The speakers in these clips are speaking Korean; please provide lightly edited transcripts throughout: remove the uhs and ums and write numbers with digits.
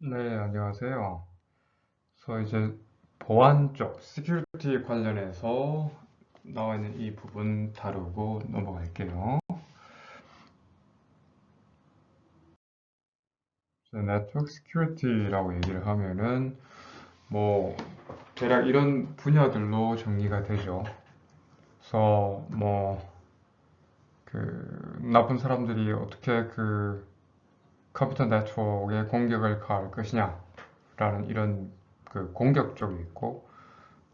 네, 안녕하세요. 그래서 이제 보안 쪽, 시큐리티 관련해서 나와 있는 이 부분 다루고 넘어갈게요. 네트워크 시큐리티라고 얘기를 하면은 뭐 대략 이런 분야들로 정리가 되죠. 그래서 뭐 그 나쁜 사람들이 어떻게 그 컴퓨터 네트워크에 공격을 가할 것이냐라는 이런 그 공격 쪽이 있고,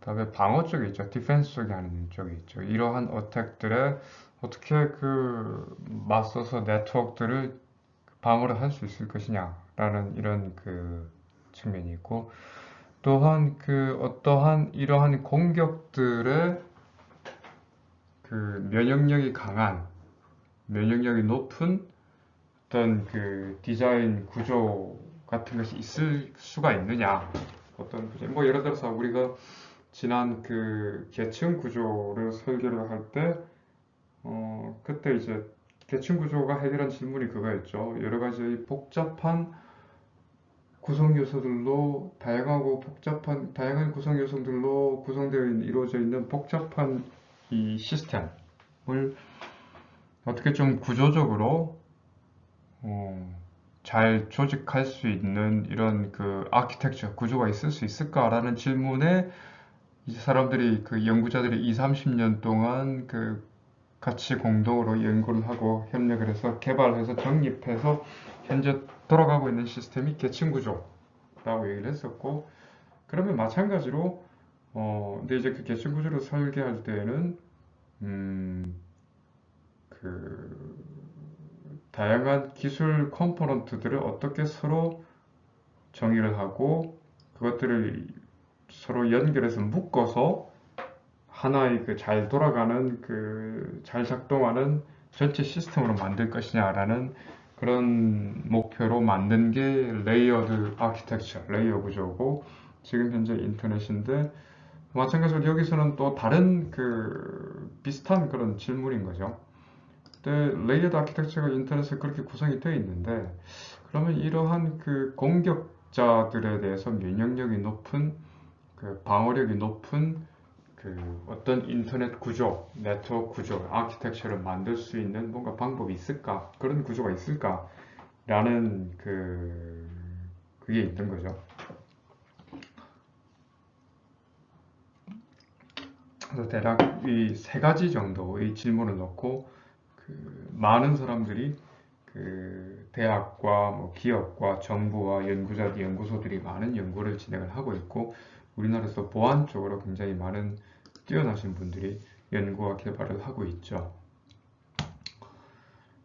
그다음에 방어 쪽이 있죠. 디펜스 쪽이 하는 쪽이 있죠. 이러한 어택들에 어떻게 그 맞서서 네트워크들을 방어를 할 수 있을 것이냐라는 이런 그 측면이 있고, 또한 그 어떠한 이러한 공격들의 그 면역력이 강한, 면역력이 높은 어떤 그 디자인 구조 같은 것이 있을 수가 있느냐. 어떤 구조, 뭐 예를 들어서 우리가 지난 그 계층 구조를 설계를 할 때, 그때 이제 계층 구조가 해결한 질문이 그거였죠. 여러 가지 복잡한 구성 요소들로, 다양하고 복잡한, 다양한 구성 요소들로 구성되어 있는, 이루어져 있는 복잡한 이 시스템을 어떻게 좀 구조적으로, 어, 잘 조직할 수 있는 이런 그 아키텍처 구조가 있을 수 있을까라는 질문에 이제 사람들이 그 연구자들이 2, 30년 동안 그 같이 공동으로 연구를 하고 협력을 해서 개발해서 정립해서 현재 돌아가고 있는 시스템이 계층 구조라고 얘기를 했었고, 그러면 마찬가지로 근데 이제 그 계층 구조를 설계할 때에는 그 다양한 기술 컴포넌트들을 어떻게 서로 정의를 하고 그것들을 서로 연결해서 묶어서 하나의 그 잘 돌아가는 그 잘 작동하는 전체 시스템으로 만들 것이냐라는 그런 목표로 만든 게 레이어드 아키텍처, 레이어 구조고, 지금 현재 인터넷인데 마찬가지로 여기서는 또 다른 그 비슷한 그런 질문인 거죠. 근데 레이어드 아키텍처가 인터넷에 그렇게 구성이 되어 있는데, 그러면 이러한 그 공격자들에 대해서 면역력이 높은, 그 방어력이 높은 그 어떤 인터넷 구조, 네트워크 구조, 아키텍처를 만들 수 있는 뭔가 방법이 있을까? 그런 구조가 있을까? 라는 그게 있는 거죠. 그래서 대략 이 세 가지 정도의 질문을 넣고 그 많은 사람들이 그 대학과 뭐 기업과 정부와 연구자, 연구소들이 많은 연구를 진행을 하고 있고, 우리나라에서 보안 쪽으로 굉장히 많은 뛰어나신 분들이 연구와 개발을 하고 있죠.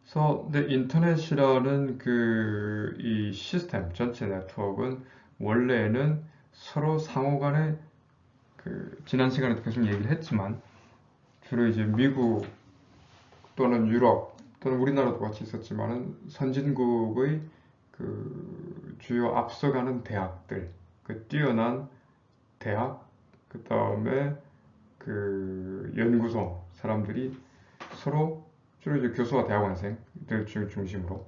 그래서 근데 인터넷이라는 그 이 시스템 전체 네트워크는 원래는 서로 상호간에 그 지난 시간에도 계속 얘기를 했지만 주로 이제 미국 또는 유럽 또는 우리나라도 같이 있었지만은 선진국의 그 주요 앞서가는 대학들, 그 뛰어난 대학, 그 다음에 그 연구소 사람들이 서로, 주로 이제 교수와 대학원생들 중심으로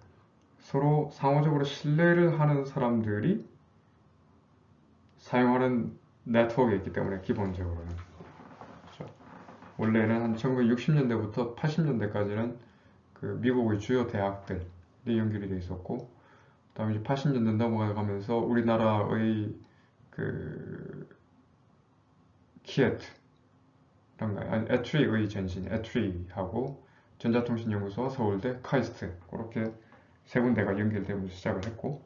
서로 상호적으로 신뢰를 하는 사람들이 사용하는 네트워크가 있기 때문에, 기본적으로는. 그렇죠. 원래는 한 1960년대부터 80년대까지는 그 미국의 주요 대학들이 연결이 돼 있었고, 그다음에 이제 80년대 넘어가면서 우리나라의 그 키에트, 아니 에트리의 전신, 에트리하고 전자통신연구소와 서울대, 카이스트, 그렇게 세 군데가 연결되면서 시작을 했고,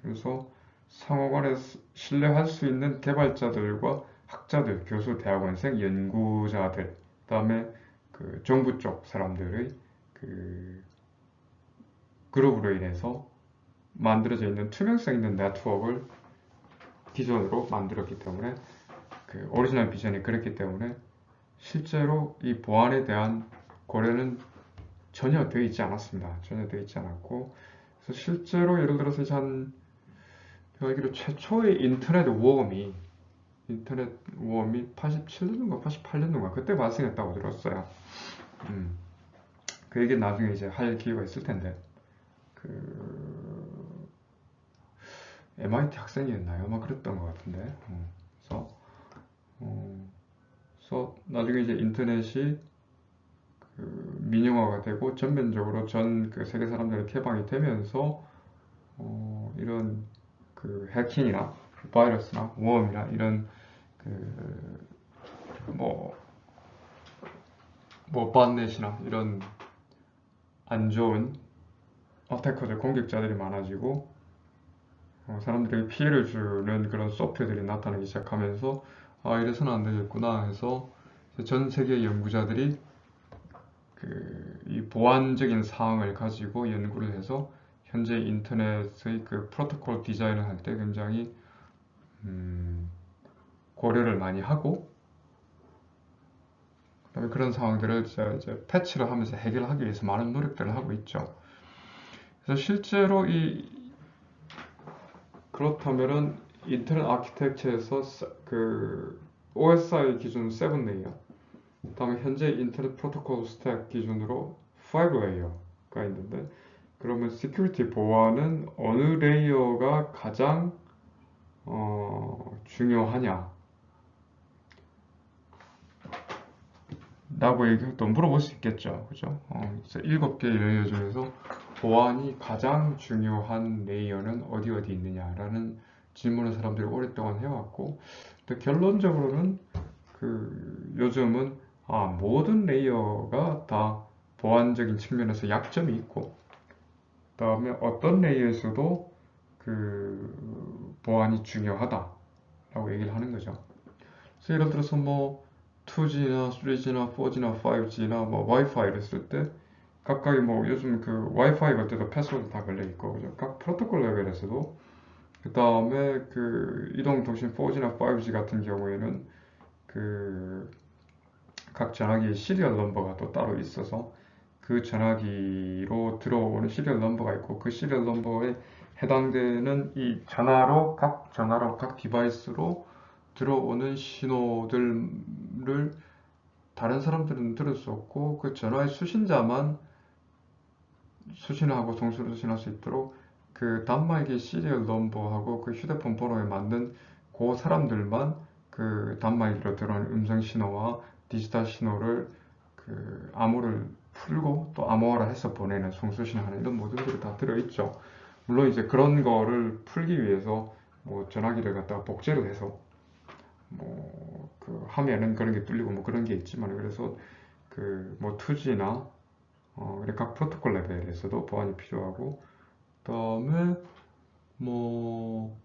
그래서 상호간에 신뢰할 수 있는 개발자들과 학자들, 교수, 대학원생, 연구자들, 그다음에 그 정부 쪽 사람들의 그 그룹으로 인해서 만들어져 있는 투명성 있는 네트워크를 기존으로 만들었기 때문에, 그 오리지널 비전이 그랬기 때문에 실제로 이 보안에 대한 고려는 전혀 되어 있지 않았습니다. 전혀 되어 있지 않았고, 그래서 실제로 예를 들어서 한 제가 알기로 최초의 인터넷 우험이 87년도인가 88년도인가 그때 발생했다고 들었어요. 음, 그 얘기 나중에 이제 할 기회가 있을 텐데, 그 MIT 학생이었나요? 아마 그랬던 것 같은데. 그래서, 그래서 나중에 이제 인터넷이 그 민영화가 되고 전면적으로 전 그 세계 사람들에 개방이 되면서 이런 그 해킹이나 바이러스나 모험이나 이런 그뭐 봇넷이나 이런 안 좋은 어태커들 공격자들이 많아지고 사람들에게 피해를 주는 그런 소프트웨어들이 나타나기 시작하면서 아 이래서는 안 되겠구나 해서 전 세계 연구자들이 이 보안적인 사항을 가지고 연구를 해서 현재 인터넷의 그 프로토콜 디자인을 할 때 굉장히 고려를 많이 하고 그다음에 그런 상황들을 이제 패치를 하면서 해결하기 위해서 많은 노력들을 하고 있죠. 그래서 실제로 그렇다면은 인터넷 아키텍처에서 그 OSI 기준 7레이어, 그다음에 현재 인터넷 프로토콜 스택 기준으로 5레이어가 있는데 그러면 시큐리티 보안은 어느 레이어가 가장 중요하냐 라고 또 물어볼 수 있겠죠. 그죠? 그래서 7개의 레이어 중에서 보안이 가장 중요한 레이어는 어디 어디 있느냐라는 질문을 사람들이 오랫동안 해왔고, 근데 결론적으로는 요즘은 모든 레이어가 다 보안적인 측면에서 약점이 있고, 그 다음에 어떤 레이어에서도 보안이 중요하다라고 얘기를 하는 거죠. 그래서 예를 들어서 뭐 2G나 3G나 4G나 5G나 뭐 와이파이를 쓸 때 각각의 뭐 요즘 그 와이파이 걸 때도 패스워드 다 걸려 있고 그죠? 각 프로토콜 레벨에서도 그 다음에 이동통신 4G나 5G 같은 경우에는 각 전화기의 시리얼 넘버가 또 따로 있어서 그 전화기로 들어오는 시리얼 넘버가 있고 그 시리얼 넘버에 해당되는 이 각 디바이스로 들어오는 신호들을 다른 사람들은 들을 수 없고 그 전화의 수신자만 수신하고 동수를 수신할 수 있도록 그 단말기 시리얼 넘버하고 그 휴대폰 번호에 맞는 그 사람들만 그 단말기로 들어오는 음성 신호와 디지털 신호를 암호를 풀고 또 암호화를 해서 보내는 송수신하는 이런 모듈들이 다 들어있죠. 물론 이제 그런 거를 풀기 위해서 뭐 전화기를 갖다가 복제를 해서 하면은 그런 게 뚫리고 뭐 그런 게 있지만 그래서 뭐 2G나 각 프로토콜 레벨에서도 보안이 필요하고 그다음에 뭐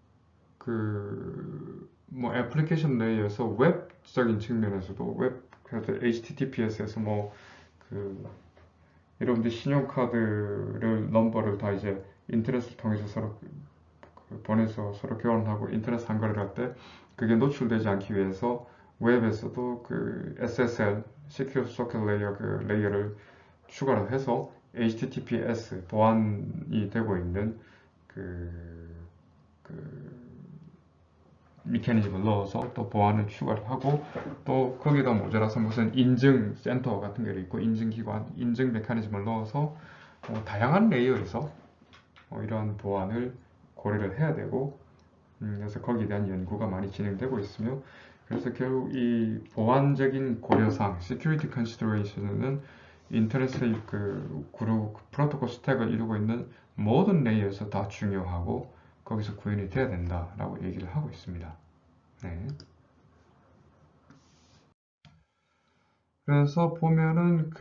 뭐 애플리케이션 레이어에서 웹적인 측면에서도 그래서 HTTPS에서 여러분들 신용카드를 넘버를 다 이제 인터넷을 통해서 서로 보내서 서로 교환하고 인터넷 상거래를 할 때 그게 노출되지 않기 위해서 웹에서도 SSL Secure Socket Layer 레이어를 추가를 해서 HTTPS 보안이 되고 있는 미커니즘을 넣어서 또 보안을 추가를 하고 또 거기다 모자라서 무슨 인증 센터 같은 게 있고 인증기관, 인증 메커니즘을 넣어서 다양한 레이어에서 이러한 보안을 고려를 해야 되고 그래서 거기에 대한 연구가 많이 진행되고 있으며 그래서 결국 이 보안적인 고려사항 (security consideration은 인터넷의 프로토콜 스택을 이루고 있는 모든 레이어에서 다 중요하고 거기서 구현이 돼야 된다라고 얘기를 하고 있습니다. 네. 그래서 보면은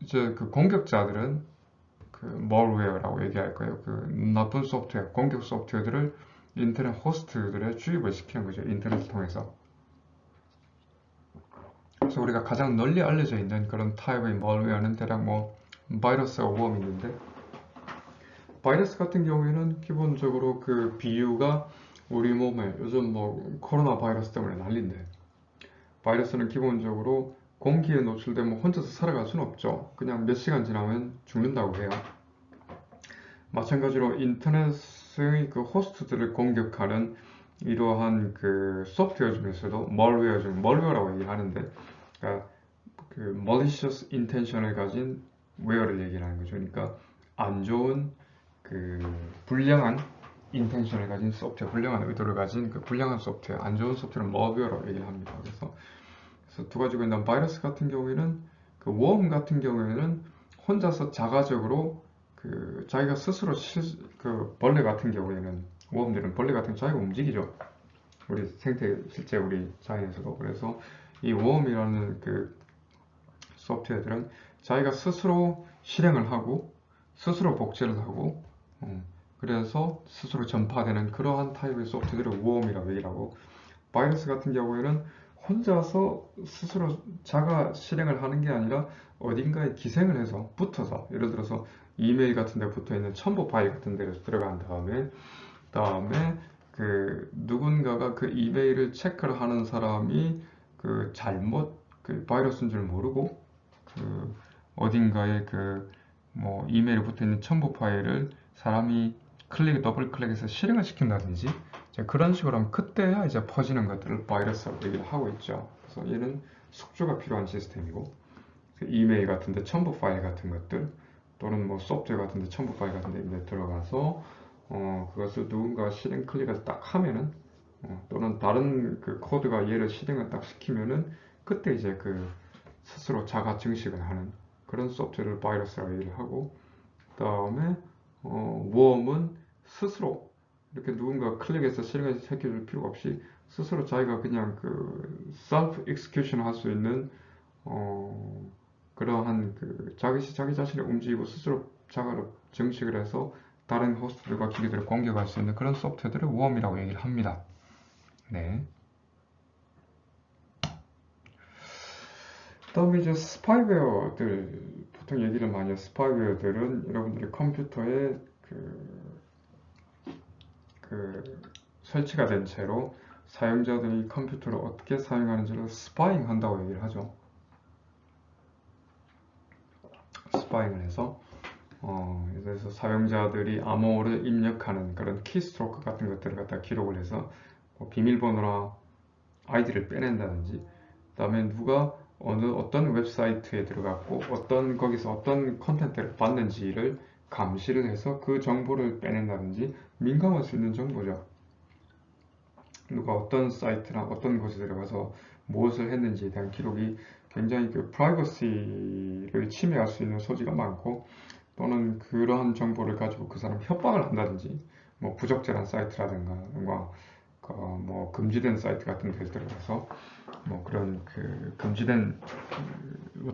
이제 공격자들은 malware라고 얘기할 거예요. 나쁜 소프트웨어, 공격 소프트웨어들을 인터넷 호스트들에 주입을 시키는 거죠. 인터넷을 통해서. 그래서 우리가 가장 널리 알려져 있는 그런 타입의 malware는 대략 뭐 바이러스와 모험이 있는데 바이러스 같은 경우에는 기본적으로 비유가 우리 몸에 요즘 뭐 코로나 바이러스 때문에 난리인데 바이러스는 기본적으로 공기에 노출되면 혼자서 살아갈 수는 없죠. 그냥 몇 시간 지나면 죽는다고 해요. 마찬가지로 인터넷의 호스트들을 공격하는 이러한 소프트웨어 중에서도 멀웨어라고 얘기하는데 그러니까 malicious intention을 가진 웨어를 얘기하는 거죠. 그러니까 안 좋은 불량한 인텐션을 가진 소프트웨어, 불량한 의도를 가진 그 불량한 소프트웨어, 안 좋은 소프트웨어는 머비어라고 얘기를 합니다. 그래서 두 가지가 있는 바이러스 같은 경우에는 그 웜 같은 경우에는 혼자서 자가적으로 그 자기가 스스로 그 벌레 같은 경우에는 웜들은 벌레 같은 자기가 움직이죠. 우리 생태 실제 우리 자연에서도. 그래서 이 웜이라는 그 소프트웨어들은 자기가 스스로 실행을 하고 스스로 복제를 하고 그래서 스스로 전파되는 그러한 타입의 소프트웨어를 웜이라고 얘기를 하고, 바이러스 같은 경우에는 혼자서 스스로 자가 실행을 하는 게 아니라 어딘가에 기생을 해서 붙어서, 예를 들어서 이메일 같은 데 붙어 있는 첨부 파일 같은 데로 들어간 다음에 그 누군가가 그 이메일을 체크를 하는 사람이 그 잘못 그 바이러스인 줄 모르고 그 어딘가에 그 뭐 이메일에 붙어 있는 첨부 파일을 사람이 더블 클릭해서 실행을 시킨다든지 그런 식으로 하면 그때야 이제 퍼지는 것들을 바이러스라고 얘기를 하고 있죠. 그래서 얘는 숙주가 필요한 시스템이고, 그 이메일 같은데 첨부 파일 같은 것들 또는 뭐 소프트웨어 같은데 첨부 파일 같은데 이제 들어가서 그것을 누군가 실행 클릭을 딱 하면은 또는 다른 그 코드가 얘를 실행을 딱 시키면은 그때 이제 그 스스로 자가 증식을 하는 그런 소프트웨어를 바이러스라고 얘기를 하고, 그 다음에 웜은 스스로 이렇게 누군가 클릭해서 실행해서 시켜줄 필요가 없이 스스로 자기가 그냥 그 self execution 할 수 있는 그러한 그 자기 자신을 움직이고 스스로 자가로 증식을 해서 다른 호스트들과 기기들을 공격할 수 있는 그런 소프트웨어들을 웜이라고 얘기를 합니다. 네. 그다음에 이제 스파이웨어들 보통 얘기를 많이 해요. 스파이웨어들은 여러분들의 컴퓨터에 그 설치가 된 채로 사용자들이 컴퓨터를 어떻게 사용하는지를 스파잉 한다고 얘기를 하죠. 스파잉을 해서 그래서 사용자들이 암호를 입력하는 그런 키스트로크 같은 것들을 갖다 기록을 해서 뭐 비밀번호나 아이디를 빼낸다든지, 그 다음에 누가 어떤 웹사이트에 들어갔고 거기서 어떤 컨텐츠를 봤는지를 감시를 해서 그 정보를 빼낸다든지, 민감할 수 있는 정보죠. 누가 어떤 사이트나 어떤 곳에 들어가서 무엇을 했는지에 대한 기록이 굉장히 그 프라이버시를 침해할 수 있는 소지가 많고, 또는 그러한 정보를 가지고 그 사람 협박을 한다든지, 뭐 부적절한 사이트라든가 뭐 금지된 사이트 같은 데 들어가서 뭐 그런 그 금지된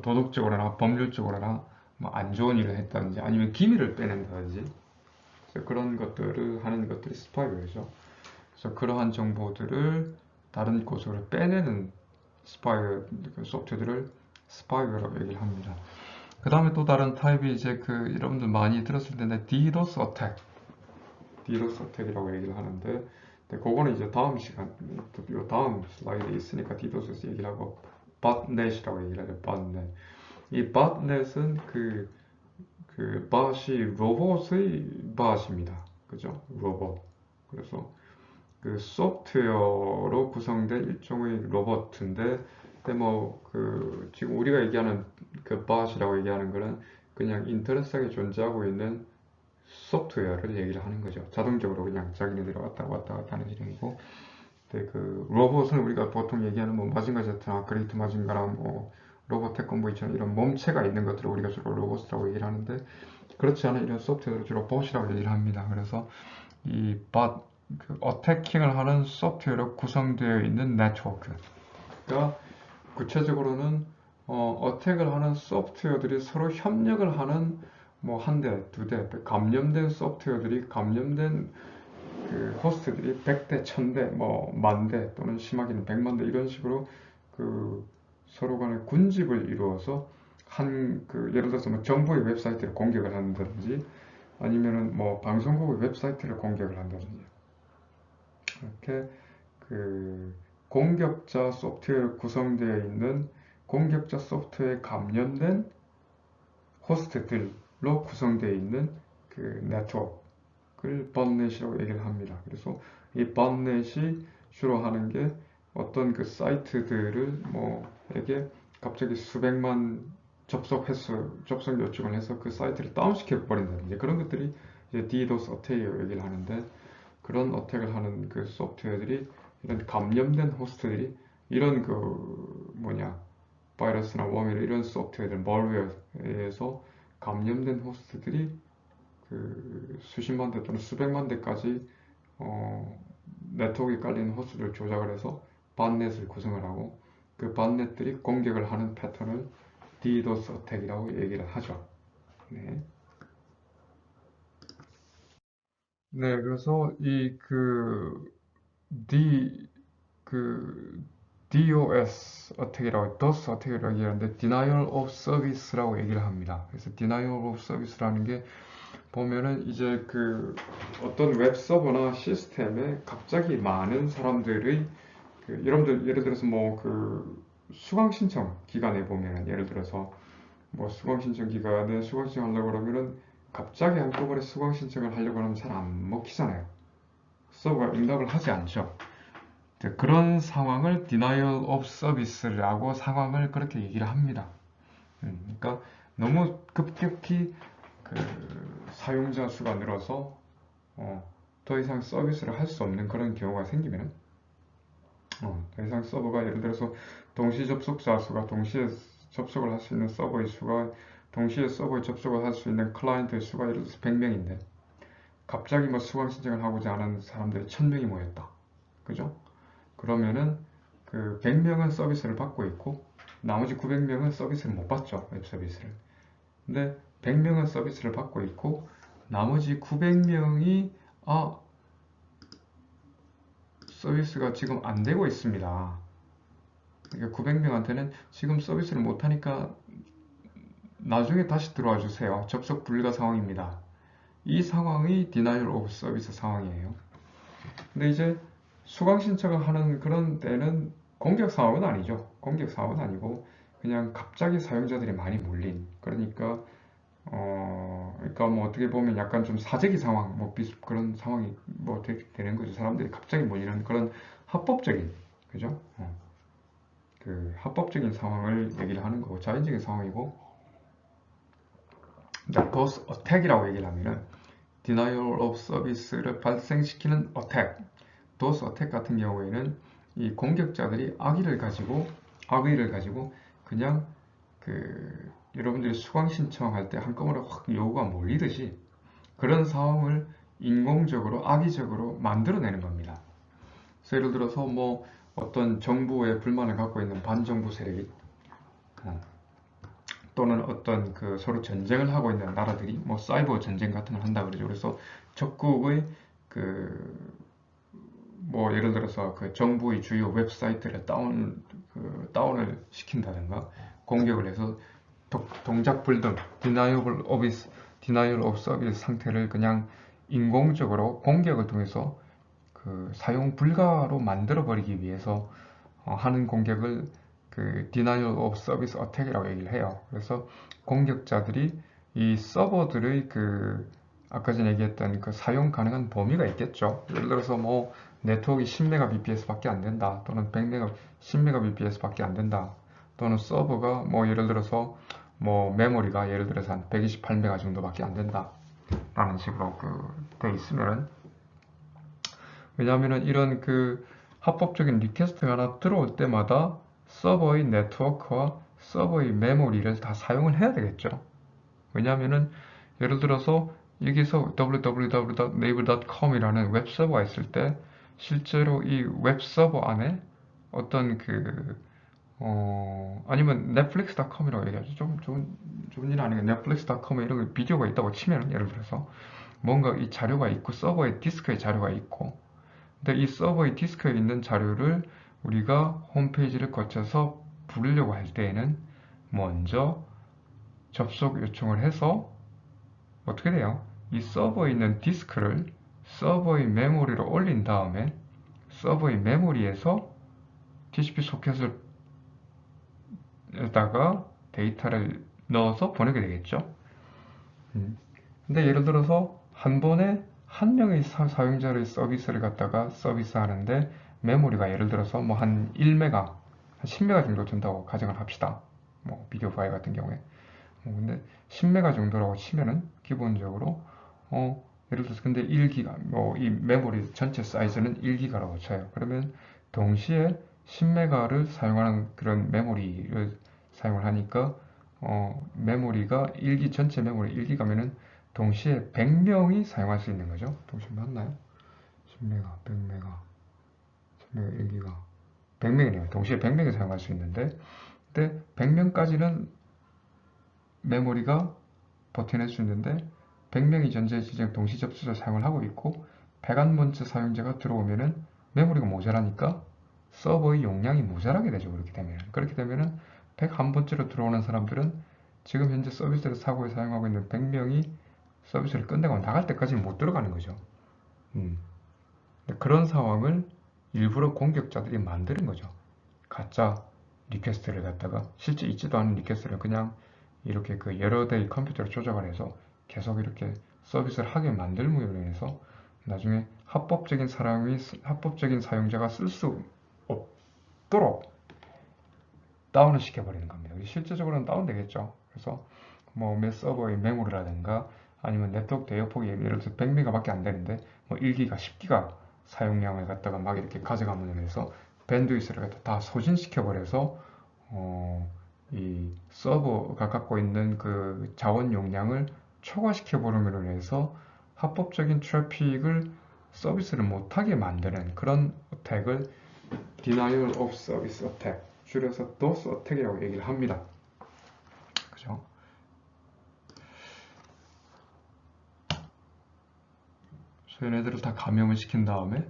도덕적으로나 법률적으로나 뭐 안 좋은 일을 했다든지 아니면 기밀을 빼낸다든지, 그런 것들을 하는 것들이 스파이웨어죠. 그래서 그러한 정보들을 다른 곳으로 빼내는 스파이웨어 소프트웨어들을 스파이웨어라고 얘기를 합니다. 그 다음에 또 다른 타입이 이제 그 여러분들 많이 들었을 텐데 DDoS 어택, DDoS 어택이라고 얘기를 하는데, 그거는 이제 다음 시간, 요 다음 슬라이드에 있으니까 DDoS 얘기를 하고, botnet이라고 얘기를 하죠. botnet. 이 botnet은 그 bot이 로봇의 bot입니다. 그죠? 로봇. 그래서 그 소프트웨어로 구성된 일종의 로봇인데, 근데 뭐 그 지금 우리가 얘기하는 그 bot이라고 얘기하는 거는 그냥 인터넷상에 존재하고 있는 소프트웨어를 얘기를 하는 거죠. 자동적으로 그냥 자기네들이 왔다 갔다 하는 이름이고, 근데 그 로봇은 우리가 보통 얘기하는 뭐 마징가 제트나 그레이트 마징가나 뭐 로봇 태권브이처럼 이런 몸체가 있는 것들을 우리가 주로 로봇이라고 얘기를 하는데, 그렇지 않은 이런 소프트웨어를 주로 bot이라고 얘기를 합니다. 그래서 이 bot, 그 어태킹을 하는 소프트웨어로 구성되어 있는 네트워크가 구체적으로는 어택을 하는 소프트웨어들이 서로 협력을 하는 뭐 한 대, 두 대, 감염된 소프트웨어들이 감염된 그 호스트들이 100대, 1000대, 뭐 만대 또는 심하게는 100만 대 이런 식으로 그 서로 간에 군집을 이루어서 예를 들어서 뭐 정부의 웹사이트를 공격을 한다든지 아니면은 뭐 방송국의 웹사이트를 공격을 한다든지, 이렇게 그 공격자 소프트웨어 구성되어 있는 공격자 소프트웨어에 감염된 호스트들로 구성되어 있는 그 네트워크를 bot넷이라고 얘기를 합니다. 그래서 이 bot넷이 주로 하는 게 어떤 그 사이트들을 뭐에게 갑자기 수백만 접속 요청을 해서 그 사이트를 다운시켜 버린다든지 그런 것들이 이제 DDoS 어택이라고 얘기를 하는데, 그런 어택을 하는 그 소프트웨어들이, 이런 감염된 호스트들이, 이런 바이러스나 웜이나 이런 소프트웨어들, 멀웨어에서 감염된 호스트들이 그 수십만 대 또는 수백만 대까지 네트워크에 깔린 호스트를 조작을 해서 бот넷을 구성을 하고, 그 бот넷들이 공격을 하는 패턴을 DDoS 어택이라고 얘기를 하죠. 네. 네, 그래서 D, 그, DOS 어택이라고, DOS 어택이라고 얘기하는데, Denial of Service라고 얘기를 합니다. 그래서 Denial of Service라는 게 보면은 이제 어떤 웹 서버나 시스템에 갑자기 많은 사람들의 여러분들 예를 들어서 수강 신청 기간에 보면은, 예를 들어서 수강 신청 기간에 수강 신청하려고 그러면은 갑자기 한꺼번에 수강 신청을 하려고 하면 잘 안 먹히잖아요. 서버가 응답을 하지 않죠. 그런 상황을 Denial of Service라고 상황을 그렇게 얘기를 합니다. 그러니까 너무 급격히 사용자 수가 늘어서 더 이상 서비스를 할 수 없는 그런 경우가 생기면, 더 이상 서버가, 예를 들어서 동시 접속자 수가, 동시에 접속을 할 수 있는 서버의 수가, 동시에 서버에 접속을 할 수 있는 클라이언트의 수가 예를 들어서 100명인데 갑자기 수강 신청을 하고자 하는 사람들이 1000명이 모였다. 그죠? 그러면은 100명은 서비스를 받고 있고 나머지 900명은 서비스를 못 받죠. 웹 서비스를. 근데 100명은 서비스를 받고 있고 나머지 900명이 서비스가 지금 안 되고 있습니다. 그러니까 900명한테는 지금 서비스를 못 하니까 나중에 다시 들어와 주세요. 접속 불가 상황입니다. 이 상황이 Denial of Service 상황이에요. 근데 이제 수강 신청을 하는 그런 때는 공격 상황은 아니죠. 공격 상황은 아니고 그냥 갑자기 사용자들이 많이 몰린, 그러니까 어떻게 보면 약간 좀 사재기 상황, 그런 상황이 되는 거죠. 사람들이 갑자기 몰리는 그런 합법적인, 그죠? 합법적인 상황을 얘기를 하는 거고, 자연적인 상황이고, DOS 어택이라고 얘기를 하면은 Denial of Service를 발생시키는 어택, DOS 어택 같은 경우에는 이 공격자들이 악의를 가지고 그냥 여러분들이 수강 신청할 때 한꺼번에 확 요구가 몰리듯이 그런 상황을 인공적으로 악의적으로 만들어내는 겁니다. 그래서 예를 들어서 어떤 정부에 불만을 갖고 있는 반정부 세력이 또는 어떤 서로 전쟁을 하고 있는 나라들이 사이버 전쟁 같은 걸 한다 그러죠. 그래서 적국의 예를 들어서 정부의 주요 웹사이트를 다운을 시킨다든가 공격을 해서 동작 불능, Denial of Service 상태를 그냥 인공적으로 공격을 통해서 사용 불가로 만들어 버리기 위해서 하는 공격을 Denial of Service Attack이라고 얘기를 해요. 그래서 공격자들이 이 서버들의 아까 전에 얘기했던 사용 가능한 범위가 있겠죠. 예를 들어서 네트워크가 10Mbps 밖에 안 된다, 또는 10Mbps 밖에 안 된다, 또는 서버가 예를 들어서 메모리가 예를 들어서 한 128MB 정도밖에 안 된다 라는 식으로 돼 있으면은, 왜냐하면은 이런 합법적인 리퀘스트가 하나 들어올 때마다 서버의 네트워크와 서버의 메모리를 다 사용을 해야 되겠죠. 왜냐하면은 예를 들어서 여기서 www.naver.com이라는 웹서버가 있을 때 실제로 이 웹서버 안에 어떤 아니면 넷플릭스.com이라고 얘기하죠. 좀 좋은 일 아니에요. 넷플릭스.com에 이런 비디오가 있다고 치면, 예를 들어서 뭔가 이 자료가 있고 서버에 디스크에 자료가 있고, 근데 이 서버의 디스크에 있는 자료를 우리가 홈페이지를 거쳐서 부르려고 할 때에는 먼저 접속 요청을 해서 어떻게 돼요? 이 서버에 있는 디스크를 서버의 메모리로 올린 다음에 서버의 메모리에서 TCP 소켓을 에다가 데이터를 넣어서 보내게 되겠죠. 근데 예를 들어서 한 번에 한 명의 사용자의 서비스를 갖다가 서비스 하는데 메모리가 예를 들어서 한 1메가, 한 10메가 정도 된다고 가정을 합시다. 비디오 파일 같은 경우에. 근데 10메가 정도라고 치면은 기본적으로 예를 들어서 근데 1기가 뭐 이 메모리 전체 사이즈는 1기가라고 쳐요. 그러면 동시에 10메가를 사용하는 그런 메모리를 사용을 하니까 메모리가 1기 전체 메모리 1기가면은 동시에 100명이 사용할 수 있는 거죠. 동시에 맞나요? 10메가, 100메가, 10메가 1기가 100명이네요. 동시에 100명이 사용할 수 있는데 근데 100명까지는 메모리가 버텨낼 수 있는데 100명이 전체 지정 동시 접수자 사용을 하고 있고 101번째 사용자가 들어오면은 메모리가 모자라니까 서버의 용량이 모자라게 되죠. 그렇게 되면은 101번째로 들어오는 사람들은 지금 현재 서비스를 사고에 사용하고 있는 100명이 서비스를 끝내고 나갈 때까지는 못 들어가는 거죠. 그런 상황을 일부러 공격자들이 만드는 거죠. 가짜 리퀘스트를 갖다가 실제 있지도 않은 리퀘스트를 그냥 이렇게 그 여러 대의 컴퓨터를 조작을 해서 계속 이렇게 서비스를 하게 만들므로 인해서 나중에 합법적인 사용자가 쓸 수 없도록 다운을 시켜버리는 겁니다. 실제적으로는 다운되겠죠. 그래서 뭐 몇 서버의 메모리라든가 아니면 네트워크 대역폭이 예를 들어서 100메가밖에 안 되는데 뭐 1기가, 10기가 사용량을 갖다가 막 이렇게 가져가면 해서 밴드위스를 갖다 다 소진시켜버려서 이 서버가 갖고 있는 그 자원 용량을 초과시켜버림으로 해서 합법적인 트래픽을 서비스를 못하게 만드는 그런 어택을 Denial of Service Attack, 줄여서 DOS 어택이라고 얘기를 합니다. 그죠? 얘네들을 다 감염을 시킨 다음에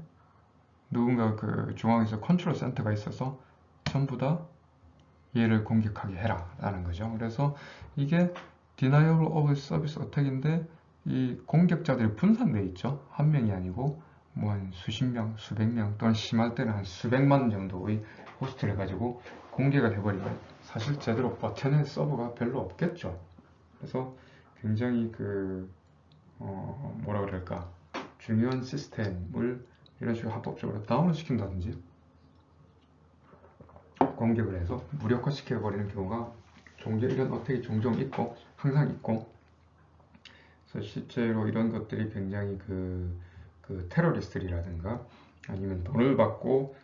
누군가 그 중앙에서 컨트롤 센터가 있어서 전부 다 얘를 공격하게 해라 라는 거죠. 그래서 이게 Denial of Service Attack인데 이 공격자들이 분산되어 있죠. 한 명이 아니고 뭐 한 수십 명, 수백 명 또는 심할 때는 한 수백만 정도의 호스트를 가지고 공개가 돼버리면 사실 제대로 버텨낼 서버가 별로 없겠죠. 그래서 굉장히 그 뭐라 그럴까 중요한 시스템을 이런 식으로 합법적으로 다운을 시킨다든지 공격을 해서 무력화시켜버리는 경우가 이런 어택이 종종 있고 항상 있고 그래서 실제로 이런 것들이 굉장히 그 테러리스트라든가 아니면 돈을 받고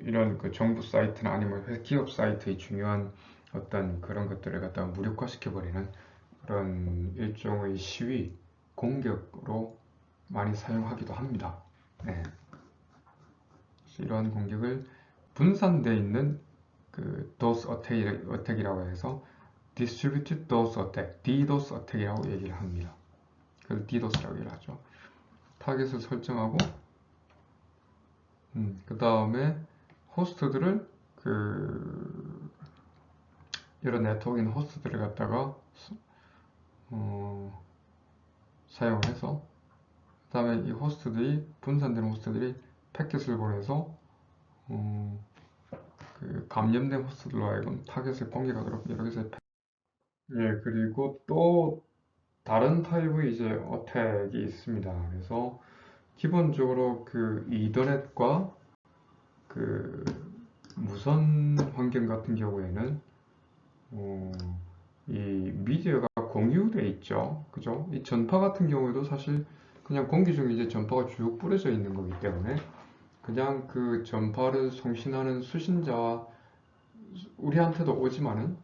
이런 그 정부 사이트나 아니면 기업 사이트의 중요한 어떤 그런 것들을 갖다가 무력화시켜버리는 그런 일종의 시위, 공격으로 많이 사용하기도 합니다. 네. 이러한 공격을 분산되어 있는 그 DOS 어택이라고 해서 Distributed DOS Attack, DDoS 어택이라고 얘기를 합니다. 그래서 DDoS라고 얘기를 하죠. 타겟을 설정하고 그 다음에 호스트들을 여러 네트워크 있는 호스트들을 갖다가 사용을 해서 그 다음에 이 호스트들이 분산된 호스트들이 패킷을 보내서 그 감염된 호스트들로 하여금 타겟을 공격하도록 여러 개의 예, 그리고 또 다른 타입의 이제 어택이 있습니다. 그래서 기본적으로 그 이더넷과 그 무선 환경 같은 경우에는 이 미디어가 공유돼 있죠. 그죠? 이 전파 같은 경우에도 사실 그냥 공기 중에 이제 전파가 쭉 뿌려져 있는 거기 때문에 그냥 그 전파를 송신하는 수신자와 우리한테도 오지만은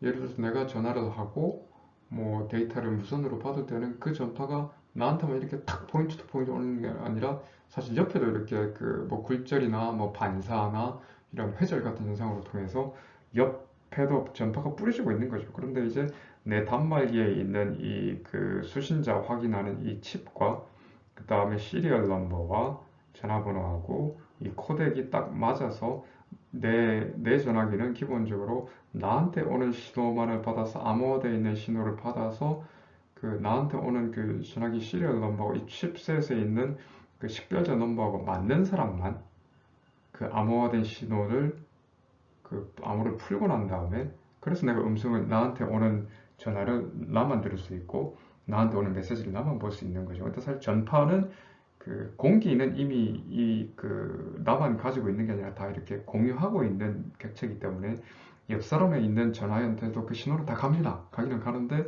예를 들어서 내가 전화를 하고 뭐 데이터를 무선으로 받을 때는 그 전파가 나한테만 이렇게 탁 포인트 투 포인트 오는 게 아니라 사실 옆에도 이렇게 그 뭐 굴절이나 뭐 반사나 이런 회절 같은 현상으로 통해서 옆에도 전파가 뿌려지고 있는 거죠. 그런데 이제 내 단말기에 있는 이 그 수신자 확인하는 이 칩과 그 다음에 시리얼 넘버와 전화번호하고 이 코덱이 딱 맞아서 내 전화기는 기본적으로 나한테 오는 신호만을 받아서 암호화되어 있는 신호를 받아서 그 나한테 오는 그 전화기 시리얼 넘버하고 이 칩셋에 있는 그 식별자 넘버하고 맞는 사람만 그 암호화된 신호를 그 암호를 풀고 난 다음에 그래서 내가 음성을 나한테 오는 전화를 나만 들을 수 있고 나한테 오는 메시지를 나만 볼 수 있는 거죠. 근데 사실 전파는 그 공기는 이미 이 그 나만 가지고 있는 게 아니라 다 이렇게 공유하고 있는 객체이기 때문에 옆 사람에 있는 전화한테도 그 신호를 다 갑니다. 가기는 가는데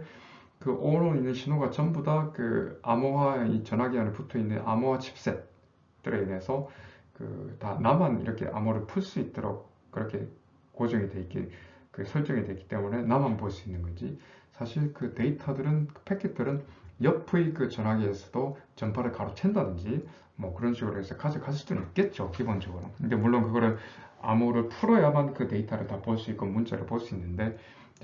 그 O로 있는 신호가 전부 다 그 암호화 이 전화기 안에 붙어 있는 암호화 칩셋들에 인해서 그 다 나만 이렇게 암호를 풀 수 있도록 그렇게 고정이 돼 있기 그 설정이 되어 있기 때문에 나만 볼 수 있는 거지. 사실 그 데이터들은 그 패킷들은 옆의 그 전화기에서도 전파를 가로챈다든지 뭐 그런 식으로 해서 가져갈 수는 있겠죠, 기본적으로. 근데 물론 그거를 암호를 풀어야만 그 데이터를 다 볼 수 있고 문자를 볼 수 있는데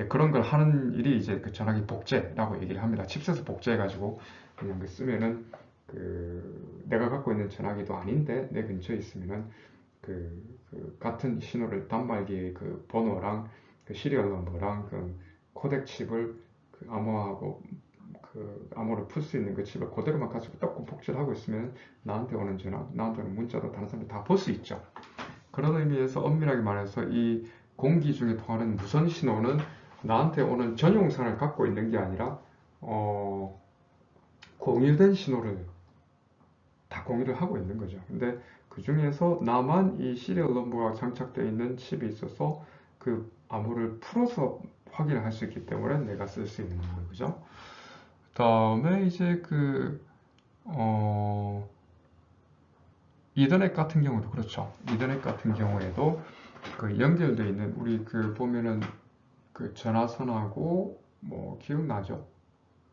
그런 걸 하는 일이 이제 그 전화기 복제라고 얘기를 합니다. 칩셋을 복제해가지고 그냥 그 쓰면은 그 내가 갖고 있는 전화기도 아닌데 내 근처에 있으면은 그 같은 신호를 단말기의 그 번호랑 그 시리얼 넘버랑 그 코덱 칩을 그 암호하고 그 암호를 풀 수 있는 그 칩을 그대로만 가지고 딱 복제를 하고 있으면 나한테 오는 전화, 나한테 오는 문자도 다른 사람이 다 볼 수 있죠. 그런 의미에서 엄밀하게 말해서 이 공기 중에 통하는 무선 신호는 나한테 오는 전용선을 갖고 있는 게 아니라 공유된 신호를 다 공유를 하고 있는 거죠. 근데 그 중에서 나만 이 시리얼 넘버가 장착되어 있는 칩이 있어서 그 암호를 풀어서 확인을 할 수 있기 때문에 내가 쓸 수 있는 거예요. 그죠? 그 다음에 이제 이더넷 같은 경우도 그렇죠. 이더넷 같은 경우에도 그 연결되어 있는 우리 그 보면은 그 전화선하고 뭐 기억나죠?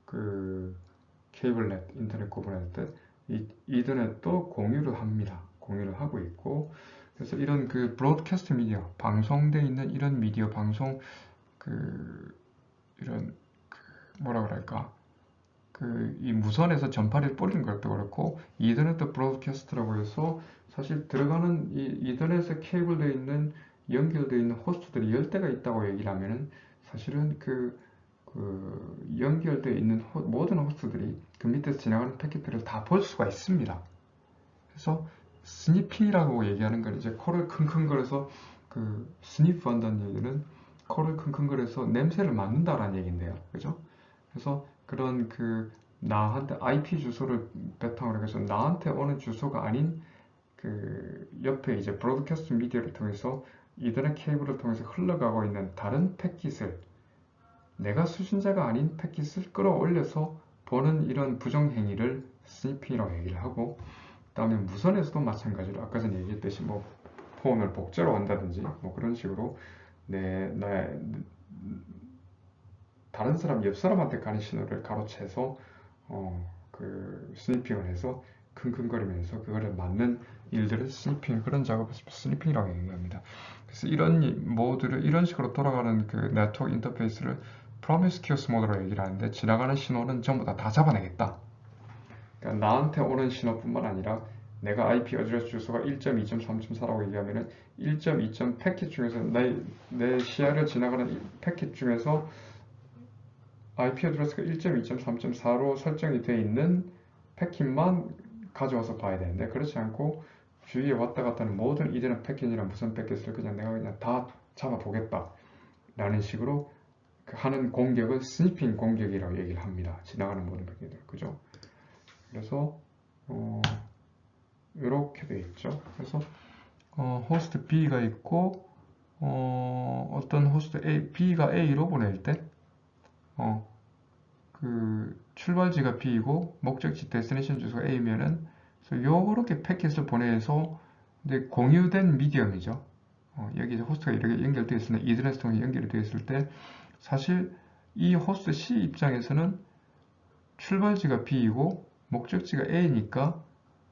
그 케이블넷 인터넷 구분할 때 이더넷도 공유를 합니다. 공유를 하고 있고 그래서 이런 그 브로드캐스트 미디어 방송돼 있는 이런 미디어 방송 그 이런 뭐라 그럴까 그 이 무선에서 전파를 뿌리는 것도 그렇고 이더넷 브로드캐스트라고 해서 사실 들어가는 이 이더넷에 케이블되어 있는 연결되어 있는 호스트들이 10대가 있다고 얘기를 하면은 사실은 연결되어 있는 모든 호스트들이 그 밑에서 지나가는 패킷들을 다 볼 수가 있습니다. 그래서 스니핑이라고 얘기하는 건 이제 코를 킁킁거려서 그 스니프 한다는 얘기는 코를 킁킁거려서 냄새를 맡는다라는 얘기인데요. 그죠? 그래서 그런 그 나한테 IP 주소를 바탕으로 해서 나한테 오는 주소가 아닌 그 옆에 이제 브로드캐스트 미디어를 통해서 이더넷 케이블을 통해서 흘러가고 있는 다른 패킷을 내가 수신자가 아닌 패킷을 끌어올려서 보는 이런 부정행위를 스니핑이라고 얘기를 하고 그 다음에 무선에서도 마찬가지로 아까 전에 얘기했듯이 뭐 폰을 복제로 한다든지 뭐 그런 식으로 나 다른 사람 옆 사람한테 가는 신호를 가로채서 그 스니핑을 해서 킁킁거리면서 그거를 맞는 일들을 스니핑 그런 작업을 스니핑이라고 얘기합니다. 그래서 이런 모드를 이런 식으로 돌아가는 그 네트워크 인터페이스를 프로미스큐어스 모드로 얘기를 하는데 지나가는 신호는 전부 다 잡아내겠다. 그러니까 나한테 오는 신호뿐만 아니라 내가 IP 어드레스 주소가 1.2.3.4라고 얘기하면은 1.2. 패킷 중에서 내 시야를 지나가는 패킷 중에서 IP 어드레스가 1.2.3.4로 설정이 되어 있는 패킷만 가져와서 봐야 되는데 그렇지 않고 주위에 왔다 갔다 하는 모든 이더넷 패킷이나 무선 패킷을 내가 그냥 다 잡아보겠다 라는 식으로 하는 공격을 스니핑 공격이라고 얘기를 합니다. 지나가는 모든 패킷들 그죠? 그래서 이렇게 되어 있죠. 그래서 호스트 B가 있고 어떤 호스트 A, B가 A로 보낼 때 그 출발지가 B이고 목적지 데스티네이션 주소가 A면은 요렇게 패킷을 보내서 이제 공유된 미디엄이죠. 여기 호스트가 이렇게 연결되어 있으면 이더넷 통해 연결이 되어 있을 때 사실 이 호스트 C 입장에서는 출발지가 B이고 목적지가 A니까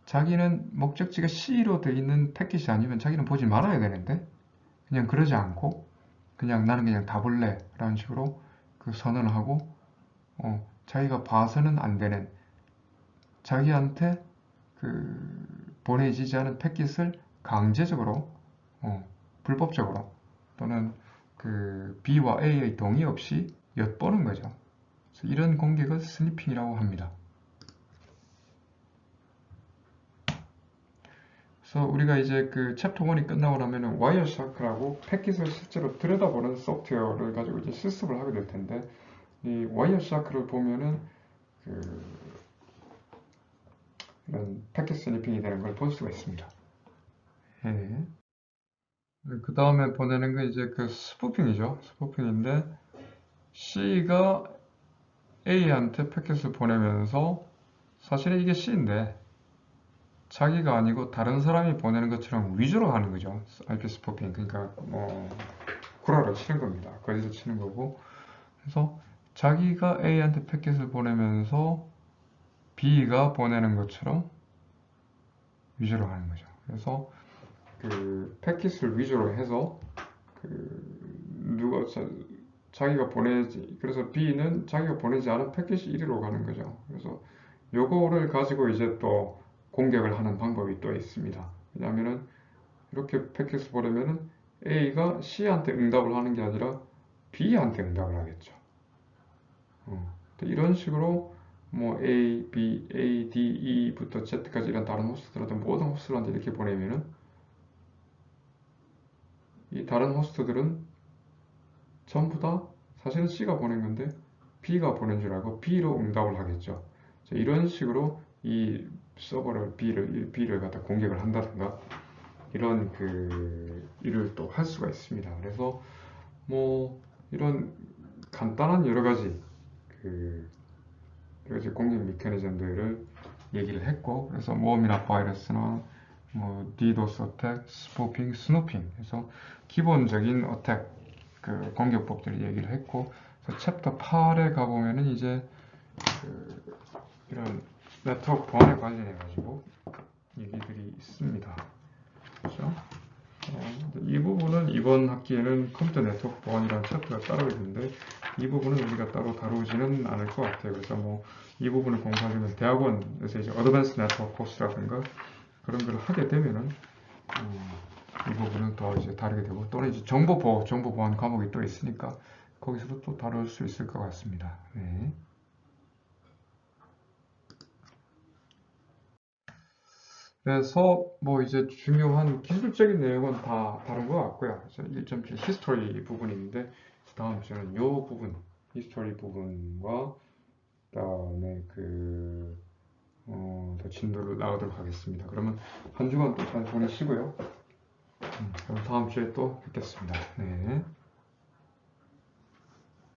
자기는 목적지가 C로 되어 있는 패킷이 아니면 자기는 보지 말아야 되는데 그냥 그러지 않고 그냥 나는 그냥 다 볼래 라는 식으로 그 선언을 하고 자기가 봐서는 안 되는 자기한테 보내지지 않은 패킷을 강제적으로 불법적으로 또는 B와 A의 동의 없이 엿보는 거죠. 이런 공격을 스니핑이라고 합니다. 그래서 우리가 이제 그 챕터 1이 끝나고 나면은 와이어샤크라고 패킷을 실제로 들여다보는 소프트웨어를 가지고 이제 실습을 하게 될 텐데 이 와이어샤크를 보면은 이런 패킷 스니핑이 되는 걸 볼 수가 있습니다. 예. 그 다음에 보내는 게 이제 그 스푸핑이죠. 스푸핑인데 C가 A한테 패킷을 보내면서 사실 이게 C인데 자기가 아니고 다른 사람이 보내는 것처럼 위주로 하는 거죠. IP 스포핑. 그러니까 구라를 치는 겁니다. 거짓을 치는 거고. 그래서 자기가 A한테 패킷을 보내면서 B가 보내는 것처럼 위주로 하는 거죠. 그래서 그 패킷을 위주로 해서 누가 자기가 보내지, 그래서 B는 자기가 보내지 않은 패킷이 1위로 가는 거죠. 그래서 요거를 가지고 이제 또 공격을 하는 방법이 또 있습니다. 왜냐하면은 이렇게 패킷을 보내면은 A가 C한테 응답을 하는 게 아니라 B한테 응답을 하겠죠. 이런 식으로 뭐 A, B, A, D, E부터 Z까지 이런 다른 호스트들한테 모든 호스트들한테 이렇게 보내면은 이 다른 호스트들은 전부 다 사실은 C가 보낸 건데 B가 보낸 줄 알고 B로 응답을 하겠죠. 이런 식으로 이 서버를 B를 갖다 공격을 한다든가 이런 일을 또 할 수가 있습니다. 그래서 뭐 이런 간단한 여러 가지 공격 메커니즘들을 얘기를 했고, 그래서 모험이나 바이러스나 뭐 DDoS 어택, 스포핑, 스누핑, 그래서 기본적인 어택 공격법들을 얘기를 했고, 그래서 챕터 8에 가보면은 이제 이런 네트워크 보안에 관련해 가지고 얘기들이 있습니다. 그렇죠? 이 부분은 이번 학기에는 컴퓨터 네트워크 보안이라는 챕터가 따로 있는데 이 부분은 우리가 따로 다루지는 않을 것 같아요. 그래서 뭐 이 부분을 공부하려면 대학원에서 이제 어드밴스 네트워크 코스라든가 그런 걸 하게 되면은 이 부분은 더 이제 다르게 되고 또는 이제 정보 보안 과목이 또 있으니까 거기서도 또 다룰 수 있을 것 같습니다. 네. 그래서 뭐 이제 중요한 기술적인 내용은 다 다른 것 같고요. 그래서 1.7 히스토리 부분인데 다음 주는 이 부분, 히스토리 부분과 그다음에 더 진도를 나가도록 하겠습니다. 그러면 한 주간 또 잘 보내시고요. 그럼 다음 주에 또 뵙겠습니다. 네.